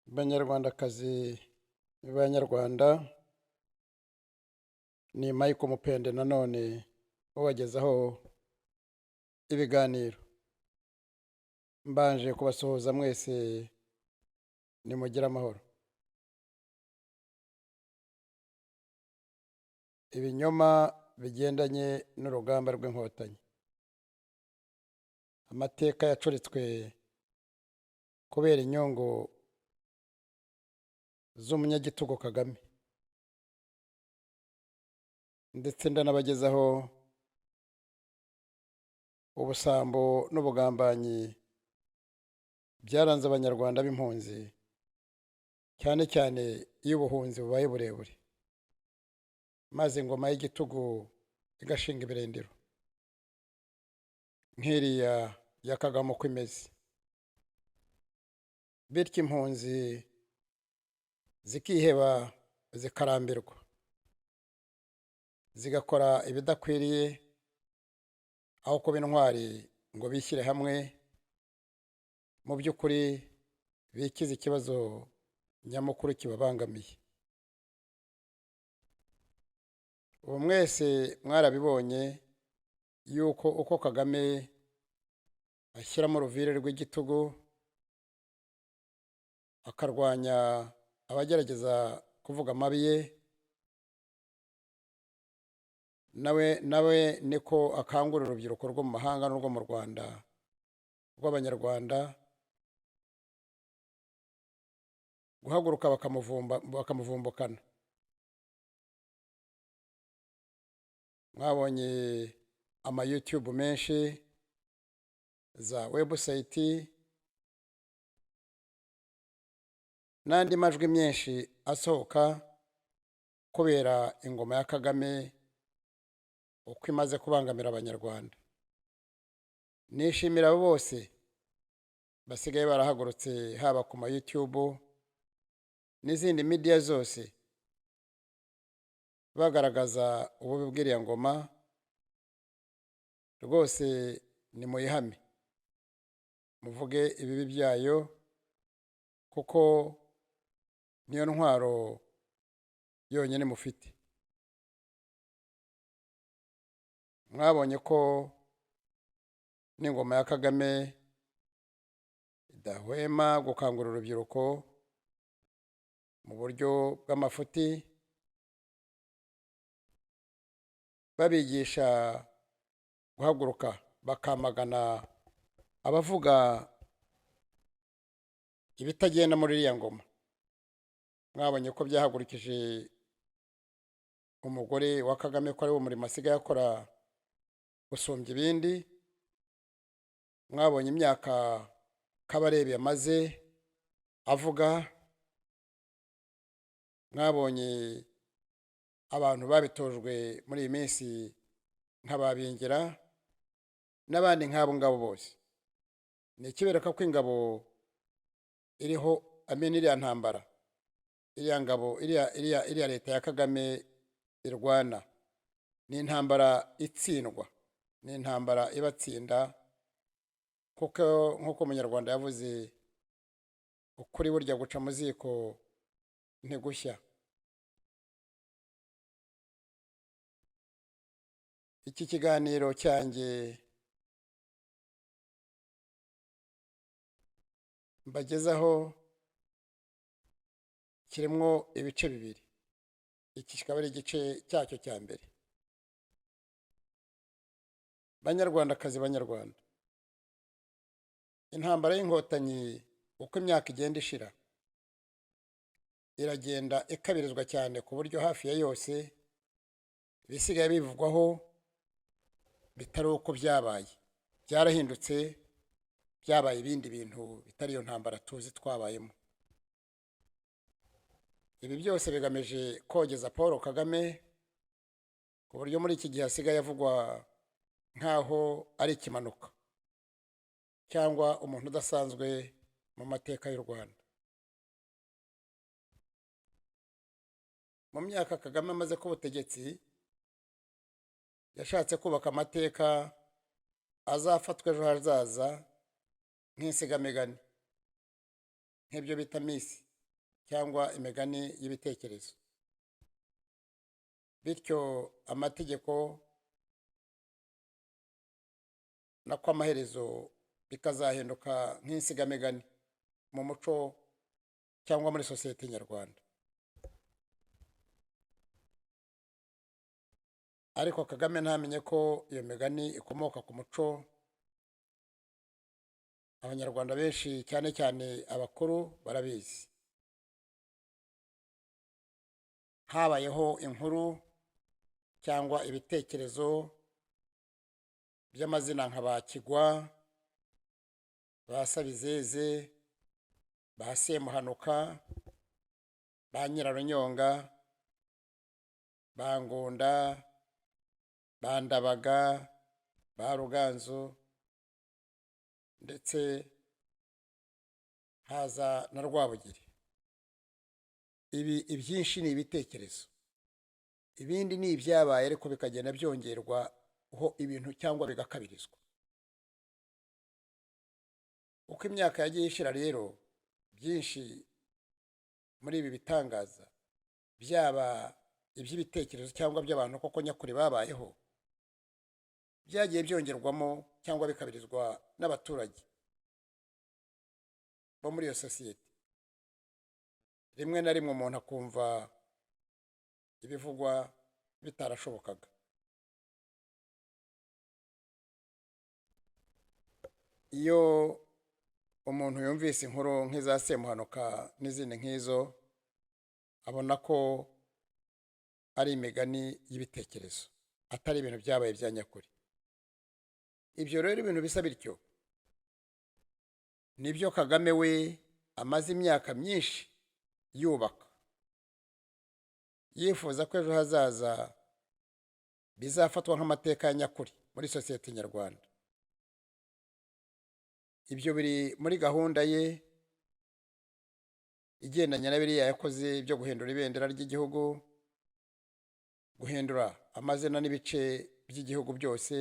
Banyarwandakazi b'Abanyarwanda, ni Michael Mupende nanone ubagezaho ibiganiro. Mbanje kubasuhuza mwese, nimugire amahoro. Ibinyoma bigendanye n'urugamba rw'inkotanyi. Amateka yacuritswe kubera inyungu z'umunyagitugu Kagame, ndetse ndanabagezaho ubusambo n'ubugambanyi byaranze abanyarwanda b'impunzi, cyane cyane iyo ubuhunzi bubaye burebure, maze ingoma y'igitugu igashinga ibirindiro nk'iriya ya Kagame uko imeze. Bityo impunzi zikiheba, zikarambirwa, zigakora ibidakwiriye, aho kuba intwari ngo bishyire hamwe mu by'ukuri bikize ikibazo nyamukuru kibabangamiye. Ubu mwese mwarabibonye yuko uko Kagame ashyiramo uruvire rw'igitugu, akarwanya abagerageza kuvuga amabi ye, nawe niko akangurira urubyiruko rwo mu mahanga n'urwo mu Rwanda rw'Abanyarwanda guhaguruka bakamuvumbukana. Mwabonye ama YouTube menshi, za website n'andi majwi menshi asohoka kubera ingoma ya Kagame uko imaze kubangamira Abanyarwanda. Nishimira abo bose basigaye barahagurutse, haba ku ma YouTube n'izindi media zose, bagaragaza ububi bw'iriya ngoma. Rwose ni muyihame, muvuge ibibi byayo, kuko niyo ntwaro yonyine mufite. Mwabonye ko n'ingoma ya Kagame idahwema gukangurira urubyiruko mu buryo bw'amafuti, babigisha guhaguruka bakamagana abavuga ibitagenda muri iriya ngoma. Mwabonye ko byahagurukije umugore wa Kagame ko ari wo murimo asigaye akora gusumbya ibindi. Mwabonye imyaka Kabarebe yamaze avuga. Mwabonye abantu babitojwe muri iyi minsi nk'ababingira n'abandi nk'abo ngabo bose. Ni ikibereka ko ingabo iriho iriya ntambara, iriya ngabo, iriya leta ya Kagame irwana, ni intambara itsindwa, ni intambara ibatsinda, kuko nk'uko Umunyarwanda yavuze, ukuri burya guca mu ziko ntigushya. Iki kiganiro cyanjye mbagezaho kirimo ibice bibiri. Iki kikaba ari igice cyacyo cya mbere. Banyarwandakazi, Banyarwanda, intambara y'inkotanyi uko imyaka igenda ishira, iragenda ikabirizwa cyane ku buryo hafi ya yose bisigaye bivugwaho bitari uko byabaye. Byarahindutse, byabaye ibindi bintu bitari iyo ntambara tuzi twabayemo. Ibi byose bigamije kogeza Paul Kagame ku buryo muri iki gihe asigaye avugwa nk'aho ari ikimanuka cyangwa umuntu udasanzwe mu mateka y'u Rwanda. Mu myaka Kagame amaze ku butegetsi, yashatse kubaka amateka azafatwa ejo hazaza nk'insigamigani, nk'ibyo bita misi. cyangwa imigani y'ibitekerezo, bityo amategeko nako amaherezo bikazahinduka nk'insigamigani mu muco cyangwa muri sosiyete nyarwanda. ariko Kagame ntamenye ko iyo migani ikomoka ku muco abanyarwanda benshi cyane cyane abakuru barabizi. Habayeho inkuru cyangwa ibitekerezo by'amazina nka ba Kigwa, ba Sabizeze, ba Semuhanuka, ba Nyirarunyonga, ba Ngunda, ba Ndabaga, ba Ruganzu, ndetse haza na Rwabugiri. Ibyinshi ni ibitekerezo, ibindi ni ibyabaye ariko bikagenda byongerwaho ibintu cyangwa bigakabirizwa. Uko imyaka yagiye ishira rero, byinshi muri ibi bitangaza byaba iby'ibitekerezo cyangwa by'abantu koko nyakuri babayeho, byagiye byongerwamo cyangwa bikabirizwa n'abaturage bo muri iyo sosiyete. Rimwe na rimwe umuntu akumva ibivugwa bitarashobokaga. Iyo umuntu yumvise inkuru nk'iza Semuhanuka n'izindi nk'izo, abona ko ari imigani y'ibitekerezo, atari ibintu byabaye bya nyakuri. Ibyo rero ibintu bisa bityo nibyo Kagame we amaze imyaka myinshi yubaka, yifuza ko ejo hazaza bizafatwa nk'amateka ya nyakuri muri sosiyete nyarwanda. Ibyo biri muri gahunda ye igendanye na biriya yakoze byo guhindura ibendera ry'igihugu, guhindura amazina n'ibice by'igihugu byose,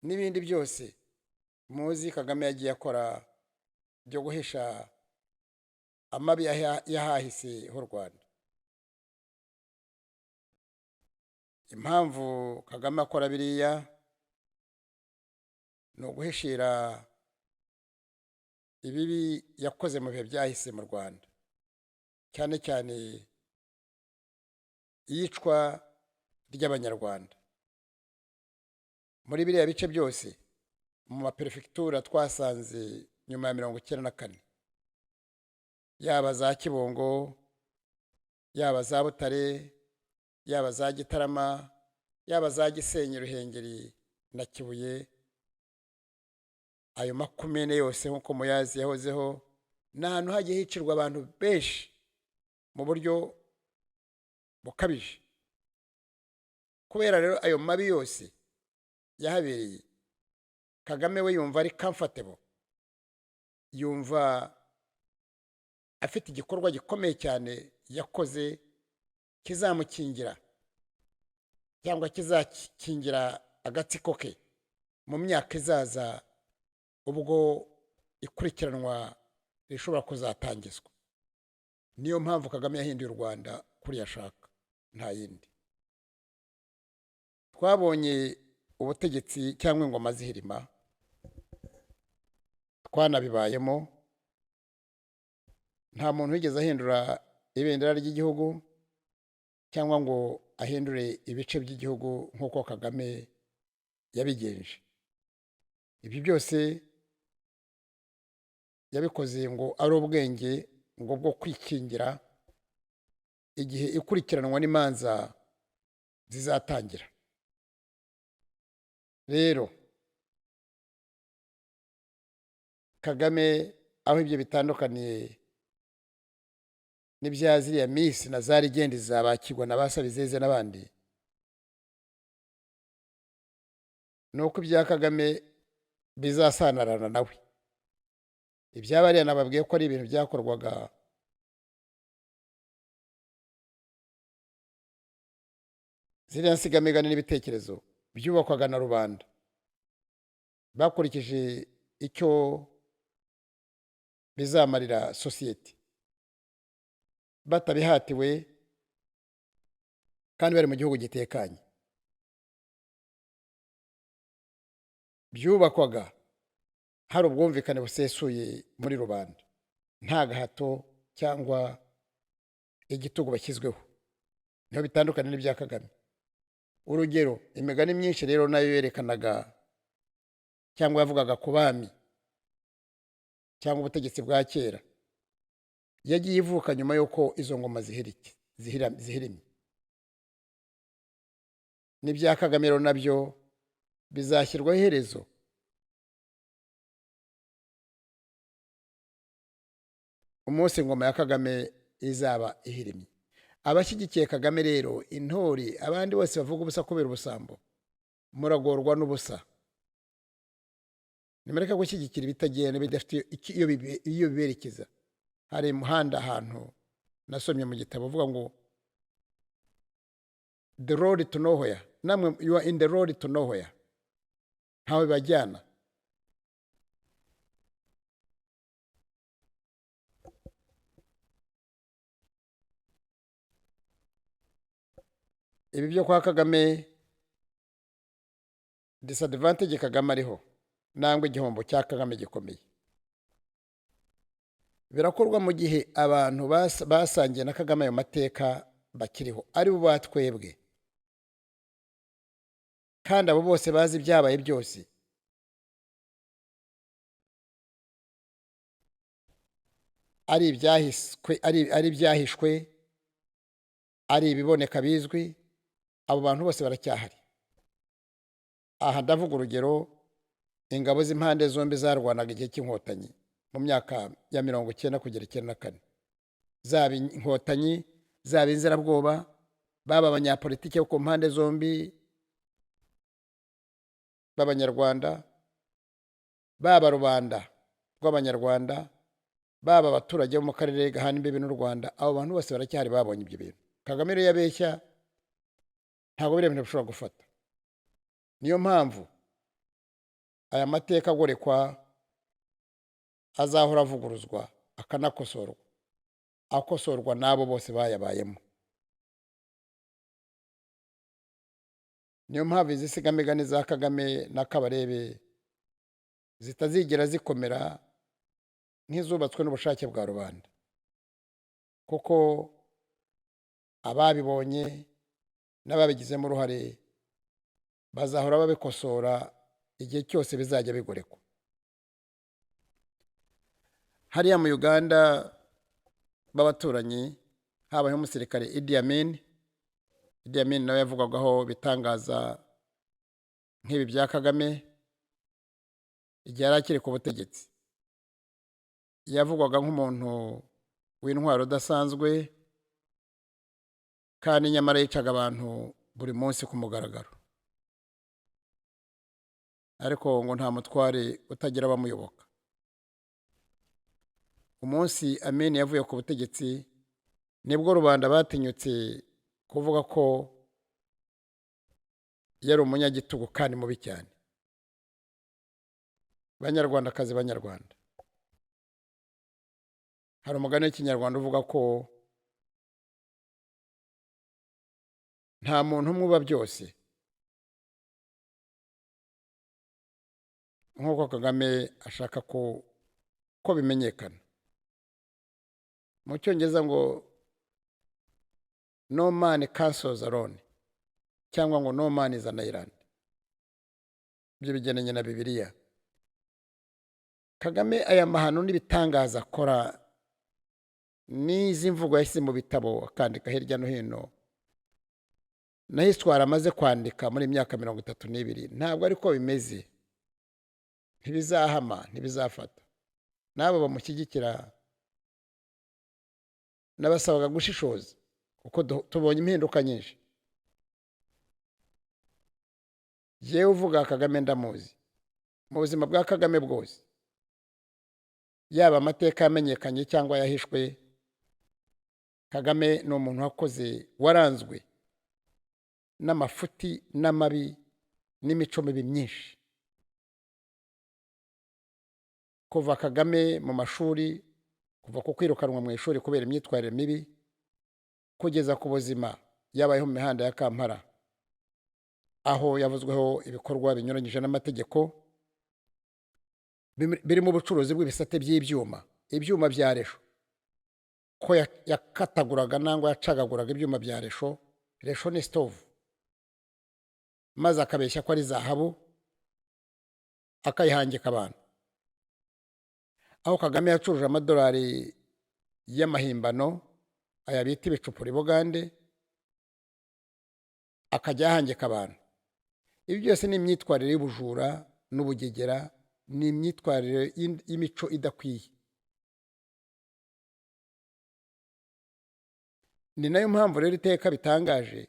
n'ibindi byose muzi Kagame yagiye akora byo guhisha amabi yahahise h'u Rwanda. Impamvu Kagame akora biriya ni uguhishira ibibi yakoze mu bihe byahise mu Rwanda, cyane cyane iyicwa ry'abanyarwanda muri biriya bice byose mu maperefegitura twasanze nyuma ya 1994, yaba za Kibungo, yaba za Butare, yaba za Gitarama, yaba za Gisenyi, Ruhengeri na Kibuye. Ayo makumene yose nk'uko muyazi yahozeho, ni ahantu hagiye hicirwa abantu benshi mu buryo bukabije. Kubera rero ayo mabi yose yahabereye, Kagame we yumva ari comfortable, yumva afite igikorwa gikomeye cyane yakoze kizamukingira cyangwa kizakingira agatsiko ke mu myaka izaza, ubwo ikurikiranwa rishobora kuzatangizwa. Niyo mpamvu Kagame yahinduye u Rwanda kuri yashaka, nta yindi. Twabonye ubutegetsi cyangwa ingoma zihirima, twanabibayemo. Nta muntu wigeze ahindura ibendera ry'igihugu cyangwa ngo ahindure ibice by'igihugu nk'uko Kagame yabigenje. Ibi byose yabikoze ngo ari ubwenge ngo bwo kwikingira igihe ikurikiranwa n'imanza zizatangira. Rero Kagame aho ibyo bitandukaniye n'ibya ziriya misi na za legendi za ba Kigwa na ba Sabizeze n'abandi, nuko ibya Kagame bizasanarana nawe. Ibyabariya nababwiye ko ari ibintu byakorwaga ziriya nsigamigani n'ibitekerezo byubakwaga na rubanda bakurikije icyo bizamarira sosiyete batabihatiwe kandi bari mu gihugu gitekanye. Byubakwaga hari ubwumvikane busesuye muri rubanda, nta gahato cyangwa igitugu bashyizweho. Niho bitandukanye n'ibya Kagame. Urugero, imigani myinshi rero nayo yerekanaga cyangwa yavugaga ku bami cyangwa ubutegetsi bwa kera yagiye ivuka nyuma y'uko izo ngoma zihirimye. N'ibya Kagame rero nabyo bizashyirwaho iherezo. Umunsi ingoma ya Kagame izaba ihirimye. Abashyigikiye Kagame rero, intore, abandi bose bavuga ubusa kubera ubusambo, muragorwa n'ubusa. Nimureke gushyigikira ibitagenda bidafite iyo biberekeza. Hari umuhanda ahantu nasomye mu gitabo uvuga ngo the road to nowhere. Namwe you are in the road to nowhere. Ntawe bajyana. Ibi byo kwa Kagame, disadvantage Kagame ariho, nangwe igihombo cya Kagame gikomeye. Birakorwa mu gihe abantu basangiye na Kagame ayo mateka bakiriho, ari bo batwebwe, kandi abo bose bazi ibyabaye byose. Ari ibyahishwe, ari ibiboneka bizwi, abo bantu bose baracyahari. Aha ndavuga urugero, ingabo z'impande zombi zarwanaga igihe cy'inkotanyi mu myaka ya 90 kugera 94. Zaba inkotanyi, zaba inzirabwoba, baba abanyapolitike ku mpande zombi b'abanyarwanda, baba rubanda rw'abanyarwanda, baba abaturage bo mu karere gahana imbibi n'u Rwanda. Abo bantu bose baracyahari, babonye ibyo bintu. Kagame rero yabeshya ntabwo biriya bintu bishobora gufata. Niyo mpamvu aya mateka agorekwa azahora avuguruzwa, akanakosorwa, akosorwa n'abo bose bayabayemo. Niyo mpamvu izi sigamigani za Kagame na Kabarebe zitazigera zikomera nk'izubatswe n'ubushake bwa rubanda, kuko ababibonye n'ababigizemo uruhare bazahora babikosora igihe cyose bizajya bigorekwa. Hariya mu Uganda b'abaturanyi habayeho umusirikare Idi Amin nawe yavugagaho bitangaza nk'ibi bya Kagame igihe yari akiri ku butegetsi. Yavugwaga nk'umuntu w'intwaro udasanzwe, kandi nyamara yicaga abantu buri munsi ku mugaragaro. Ariko ngo nta mutware utagira abamuyoboka. Umunsi Amin yavuye ku butegetsi nibwo rubanda batinyutse kuvuga ko yari umunyagitugu kandi mubi cyane. Banyarwandakazi, Banyarwanda, hari umugani w'ikinyarwanda uvuga ko nta muntu umwe uba byose. Nk'uko Kagame ashaka ko bimenyekana. Mu Cyongereza ngo no man cancels alone, cyangwa ngo no man is an island. Ibyo bigendanye na Bibiliya. Kagame aya mahano n'ibitangaza akora n'izi mvugo yashyize mu bitabo akandika hirya no hino, na histoire amaze kwandika muri myaka 32, ntabwo ariko bimeze. Ntibizahama, ntibizafata. Nabo bamushyigikira n'abasabaga gushishoza, kuko tubonye impinduka nyinshi. Yewe uvuga Kagame ndamuzi. Mu buzima bwa Kagame bwose, yaba amateka yamenyekanye cyangwa yahishwe, Kagame ni umuntu wakoze, waranzwe n'amafuti n'amabi n'imico mibi myinshi. kuva Kagame mu mashuri, kuva ku kwirukanwa mu ishuri kubera imyitwarire mibi, kugeza ku buzima yabayeho mu mihanda ya Kampala, aho yavuzweho ibikorwa binyuranyije n'amategeko birimo ubucuruzi bw'ibisate by'ibyuma, ibyuma bya resho, ko yakataguraga nangwa yacagaguraga ibyuma bya resho. Resho ni stove, maze akabeshya ko ari zahabu, akayihangika abantu. Aho Kagame yacuruje amadolari y'amahimbano, aya bita ibicupuri Bugande, akajya yahangika abantu. Ibi byose ni imyitwarire y'ubujura n'ubugegera, ni imyitwarire y'imico idakwiye. Ni nayo mpamvu rero iteka bitangaje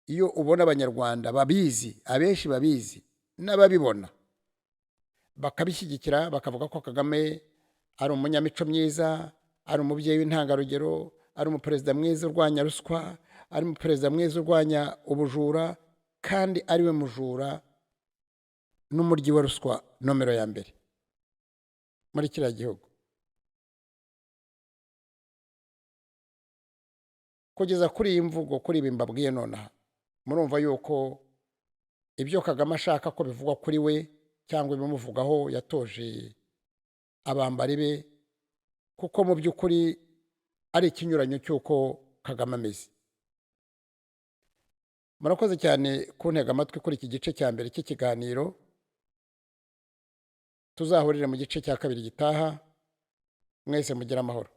iyo ubona abanyarwanda babizi, abenshi babizi n'ababibona bakabishyigikira, bakavuga ko Kagame ari umunyamico myiza, ari umubyeyi w'intangarugero, ari umuperezida mwiza urwanya ruswa, ari umuperezida mwiza urwanya ubujura, kandi ari we mujura n'umuryi wa ruswa nomero ya mbere muri kiriya gihugu. Kugeza kuri iyi mvugo, kuri ibi mbabwiye nonaha, murumva yuko ibyo Kagame ashaka ko bivugwa kuri we cyangwa ibimuvugaho yatoje abambari be, kuko mu by'ukuri ari ikinyuranyo cy'uko Kagame ameze. Murakoze cyane kuntega amatwi kuri iki gice cya mbere cy'ikiganiro. Tuzahurire mu gice cya kabiri gitaha. Mwese mugire amahoro.